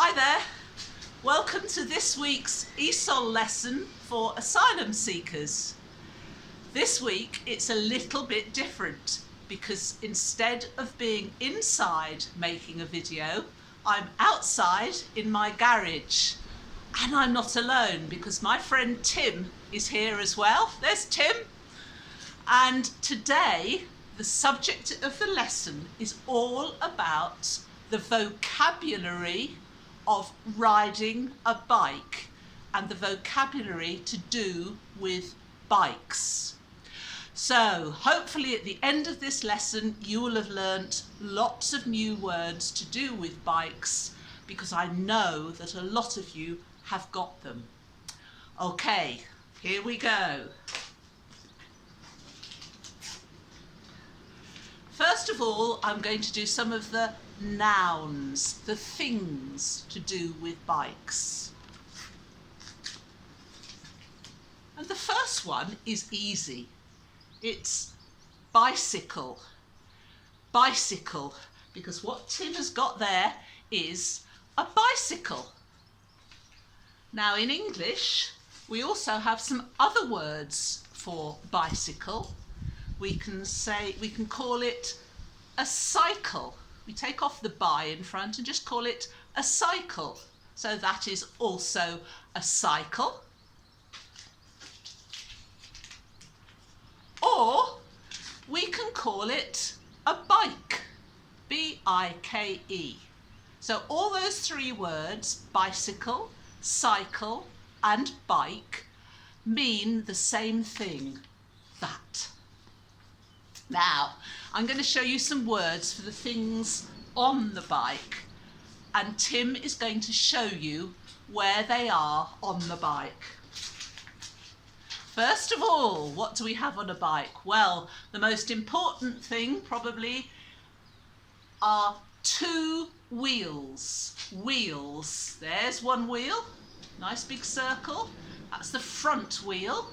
Hi there, welcome to this week's ESOL lesson for asylum seekers. This week it's a little bit different because instead of being inside making a video, I'm outside in my garage. And I'm not alone because my friend Tim is here as well. There's Tim. And today the subject of the lesson is all about the vocabulary of riding a bike and the vocabulary to do with bikes. So hopefully at the end of this lesson you will have learnt lots of new words to do with bikes because I know that a lot of you have got them. Okay, here we go. First of all, I'm going to do some of the nouns, the things to do with bikes. And the first one is easy. It's bicycle. Bicycle, because what Tim has got there is a bicycle. Now in English, we also have some other words for bicycle. We can call it a cycle. We take off the by in front and just call it a cycle. So that is also a cycle. Or we can call it a bike, B-I-K-E. So all those three words, bicycle, cycle and bike, mean the same thing, that. Now, I'm going to show you some words for the things on the bike, and Tim is going to show you where they are on the bike. First of all, what do we have on a bike? Well, the most important thing probably are two wheels. Wheels. There's one wheel, nice big circle. That's the front wheel.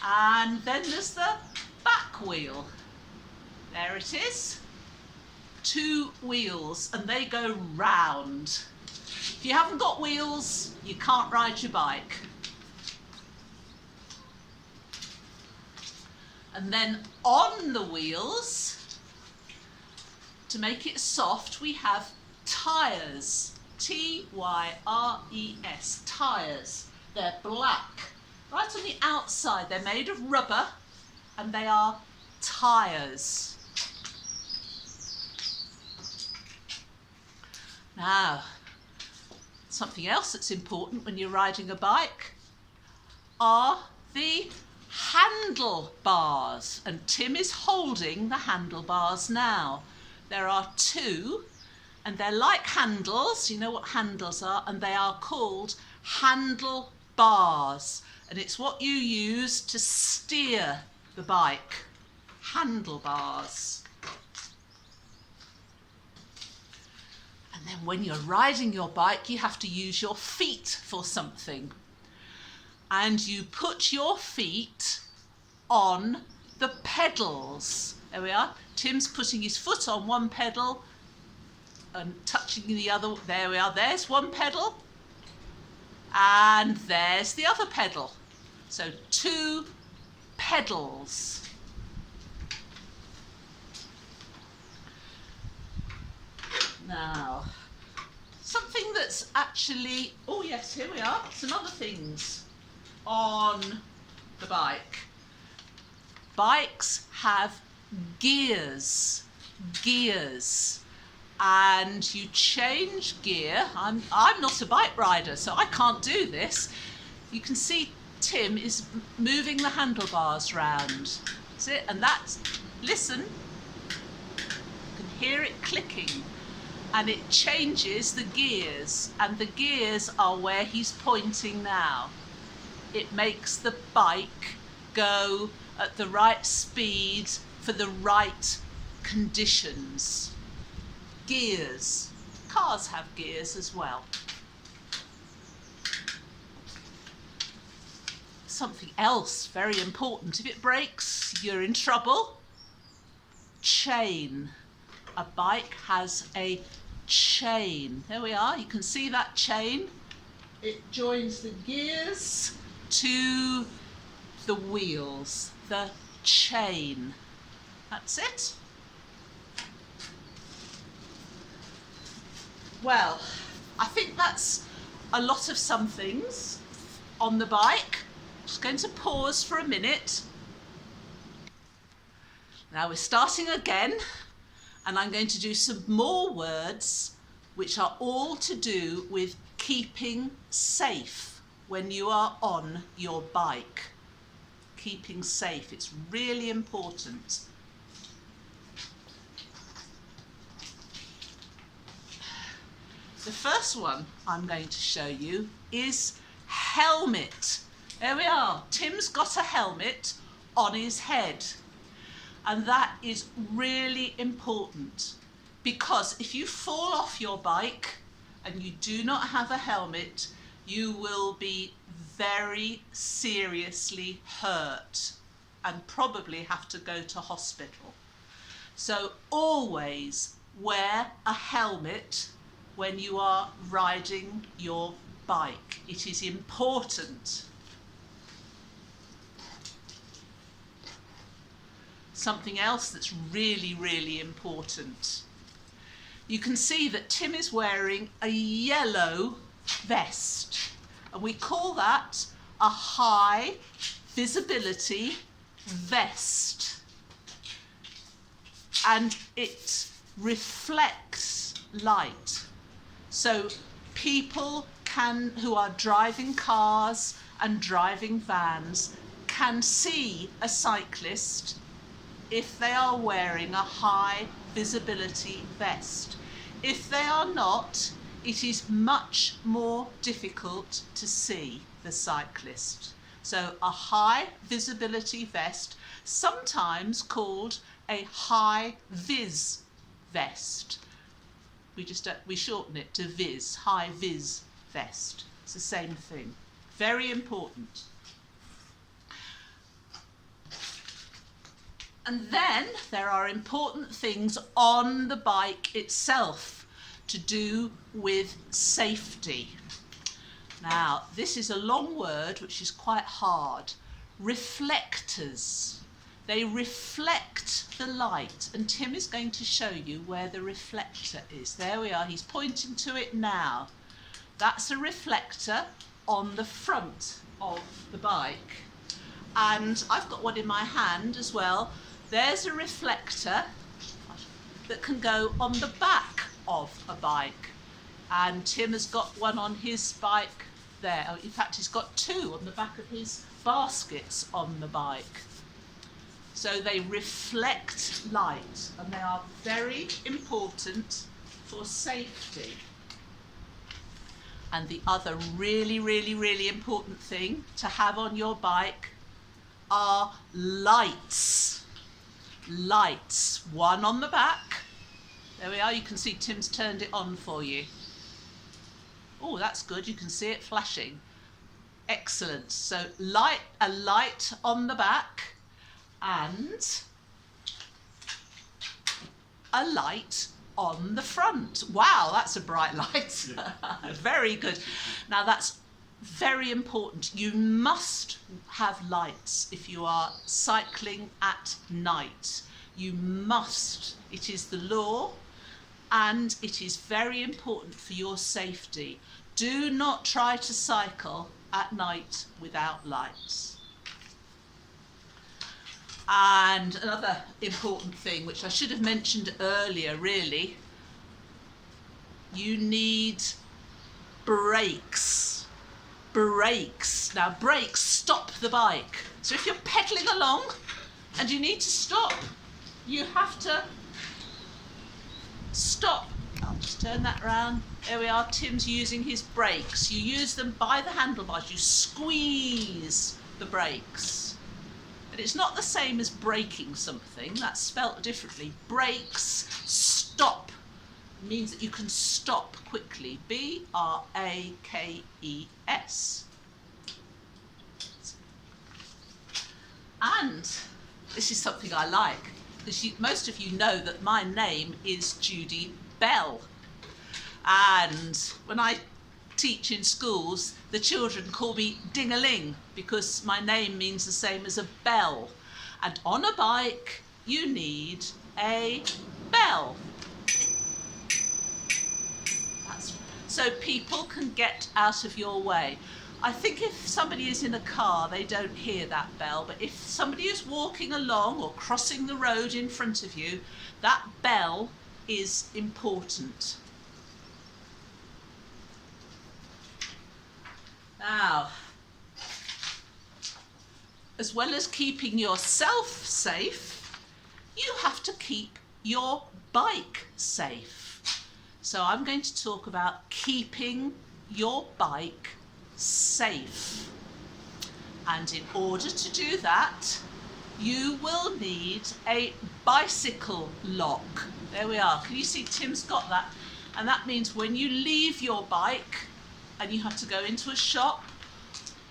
And then there's the back wheel. There it is. Two wheels, and they go round. If you haven't got wheels, you can't ride your bike. And then on the wheels, to make it soft, we have tyres. T-Y-R-E-S, tyres. They're black. Right on the outside, they're made of rubber, and they are tyres. Now, something else that's important when you're riding a bike are the handlebars, and Tim is holding the handlebars now. There are two, and they're like handles, you know what handles are, and they are called handlebars, and it's what you use to steer the bike. Handlebars. And then when you're riding your bike, you have to use your feet for something. And you put your feet on the pedals. There we are. Tim's putting his foot on one pedal and touching the other. There we are. There's one pedal. And there's the other pedal. So two pedals. Now, something that's actually, oh yes, here we are, some other things on the bike. Bikes have gears, and you change gear. I'm not a bike rider, so I can't do this. You can see Tim is moving the handlebars round. That's it, and that's, listen, you can hear it clicking. And it changes the gears, and the gears are where he's pointing now. It makes the bike go at the right speed for the right conditions. Gears. Cars have gears as well. Something else very important. If it breaks, you're in trouble. Chain. A bike has a chain. There we are, you can see that chain. It joins the gears to the wheels, the chain. That's it. Well, I think that's a lot of some things on the bike. Just going to pause for a minute. Now we're starting again, and I'm going to do some more words which are all to do with keeping safe when you are on your bike. Keeping safe, it's really important. The first one I'm going to show you is helmet. There we are. Tim's got a helmet on his head. And that is really important, because if you fall off your bike and you do not have a helmet, you will be very seriously hurt and probably have to go to hospital. So always wear a helmet when you are riding your bike. It is important. Something else that's really, really important. You can see that Tim is wearing a yellow vest, and we call that a high visibility vest. And it reflects light. So people who are driving cars and driving vans can see a cyclist if they are wearing a high visibility vest. If they are not, it is much more difficult to see the cyclist. So a high visibility vest, sometimes called a high vis vest. We shorten it to vis, high vis vest. It's the same thing. Very important. And then there are important things on the bike itself to do with safety. Now, this is a long word which is quite hard. Reflectors. They reflect the light, and Tim is going to show you where the reflector is. There we are, he's pointing to it now. That's a reflector on the front of the bike. And I've got one in my hand as well. There's a reflector that can go on the back of a bike. And Tim has got one on his bike there. Oh, in fact, he's got two on the back of his baskets on the bike. So they reflect light, and they are very important for safety. And the other really, really, really important thing to have on your bike are lights. Lights, one on the back. There we are, you can see Tim's turned it on for you. Oh, that's good, you can see it flashing. Excellent. So a light on the back and a light on the front. Wow, that's a bright light. Very good. Now that's very important. You must have lights if you are cycling at night. You must. It is the law, and it is very important for your safety. Do not try to cycle at night without lights. And another important thing, which I should have mentioned earlier really, you need brakes. Brakes. Now brakes stop the bike. So if you're pedaling along and you need to stop, you have to stop. I'll just turn that around. There we are, Tim's using his brakes. You use them by the handlebars, you squeeze the brakes. And it's not the same as braking something, that's spelt differently. Brakes, stop, means that you can stop quickly. B-R-A-K-E-S. And this is something I like, because most of you know that my name is Judy Bell. And when I teach in schools, the children call me Ding-a-ling because my name means the same as a bell. And on a bike, you need a bell. So people can get out of your way. I think if somebody is in a car, they don't hear that bell, but if somebody is walking along or crossing the road in front of you, that bell is important. Now, as well as keeping yourself safe, you have to keep your bike safe. So I'm going to talk about keeping your bike safe. And in order to do that, you will need a bicycle lock. There we are. Can you see Tim's got that? And that means when you leave your bike and you have to go into a shop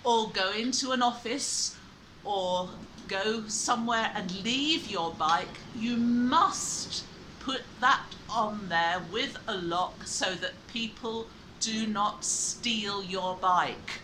or go into an office or go somewhere and leave your bike, you must put that on there with a lock so that people do not steal your bike.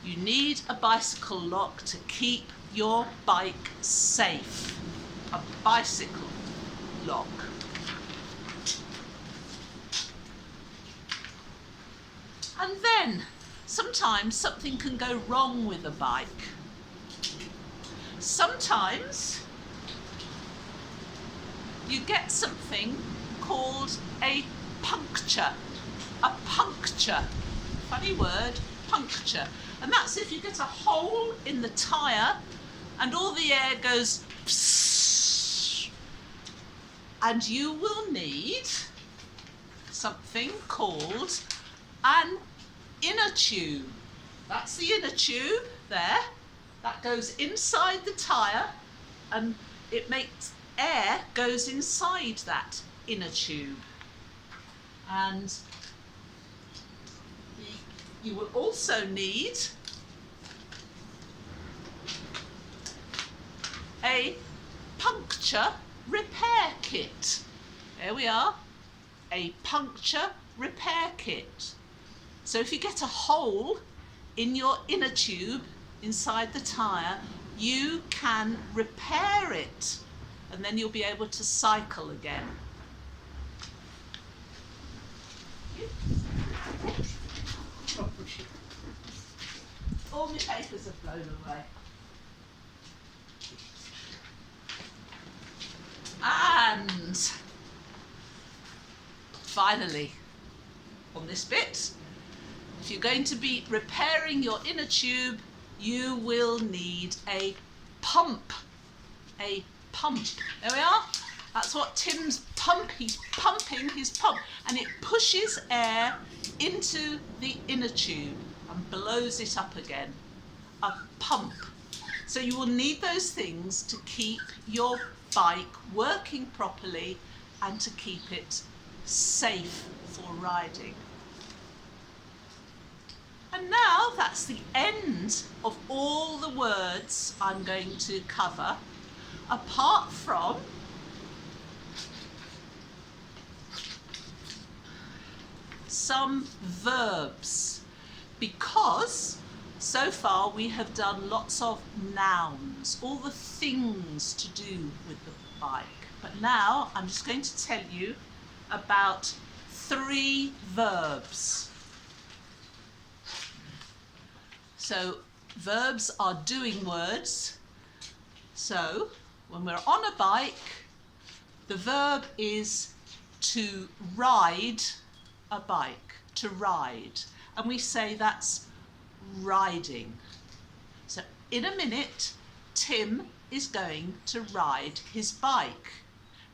You need a bicycle lock to keep your bike safe. A bicycle lock. And then sometimes something can go wrong with a bike. Sometimes you get something called a puncture. A puncture. Funny word, puncture. And that's if you get a hole in the tyre and all the air goes psss, and you will need something called an inner tube. That's the inner tube there. That goes inside the tyre and it makes air goes inside that inner tube. And you will also need a puncture repair kit. There we are, a puncture repair kit. So if you get a hole in your inner tube inside the tyre, you can repair it and then you'll be able to cycle again. All my papers have blown away. And finally, on this bit, if you're going to be repairing your inner tube, you will need a pump. A pump. There we are. That's what Tim's he's pumping his pump, and it pushes air into the inner tube and blows it up again. A pump. So you will need those things to keep your bike working properly and to keep it safe for riding. And now that's the end of all the words I'm going to cover, apart from some verbs, because so far we have done lots of nouns, all the things to do with the bike. But now I'm just going to tell you about 3 verbs. So verbs are doing words. So when we're on a bike, the verb is to ride a bike, to ride. And we say that's riding. So in a minute, Tim is going to ride his bike.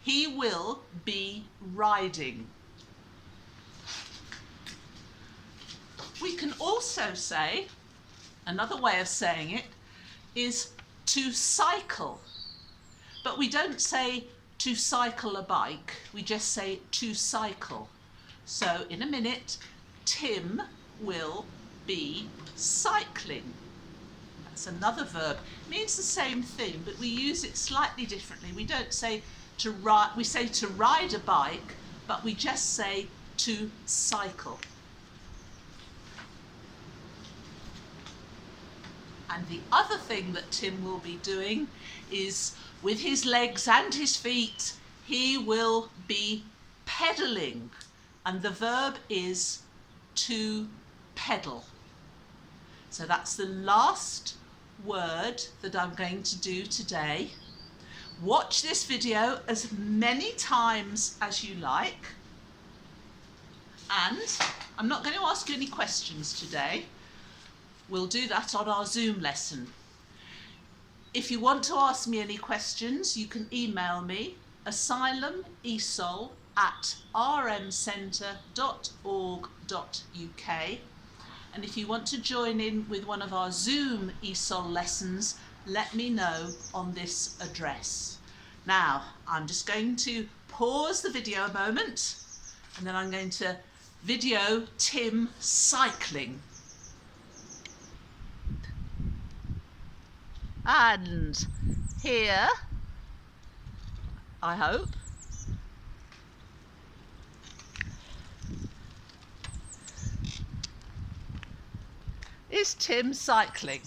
He will be riding. We can also say, another way of saying it is to cycle. But we don't say to cycle a bike, we just say to cycle. So in a minute, Tim will be cycling. That's another verb. It means the same thing, but we use it slightly differently. We don't say to ride, we say to ride a bike, but we just say to cycle. And the other thing that Tim will be doing is, with his legs and his feet, he will be pedalling. And the verb is to pedal. So that's the last word that I'm going to do today. Watch this video as many times as you like. And I'm not going to ask you any questions today. We'll do that on our Zoom lesson. If you want to ask me any questions, you can email me asylumeSol@rmcentre.org.uk. And if you want to join in with one of our Zoom ESOL lessons, let me know on this address. Now, I'm just going to pause the video a moment, and then I'm going to video Tim cycling. And here, I hope, is Tim cycling.